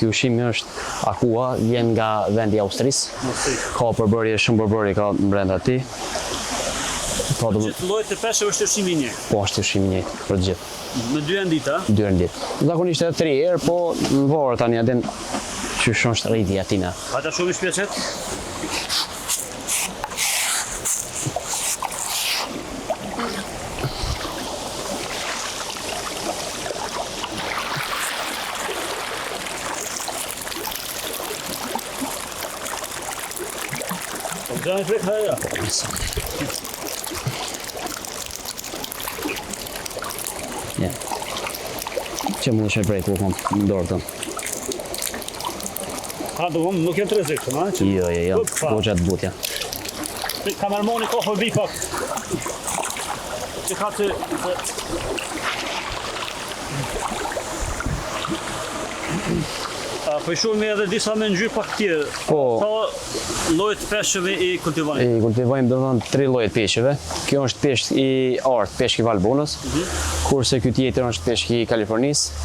Ky ushqim është akua, vjen nga vendi i Austrisë. Ka përbërje, shumë përbërje ka brenda tij. Gjithë llojet e peshqve është ushqimi i njëjtë. Po, është ushqim i njëjtë për të gjithë. Me 2 herë në ditë, a? 2 herë në ditë. Zakonisht edhe 3 herë, po në varë tani adin që është rriti atina. Ata shumë i shpjeqet? Gjani frek haja? Ja. Që mund është e prej ku kom në dorë tëmë. Ha, do më nuk jenë të rrezikshëm, a? Jo, goxha të butja. Kamermoni ka hëbi pak. Që ka që... Po i shumë edhe disa me ngjyrë pak tjerë. Po. Sa llojet peshqeve i kultivojnë? I kultivojmë do të thonë 3 llojet peshqeve. Kjo është peshk i artë, peshk i Valbonës, kurse ky tjetër është peshk i Kalifornisë.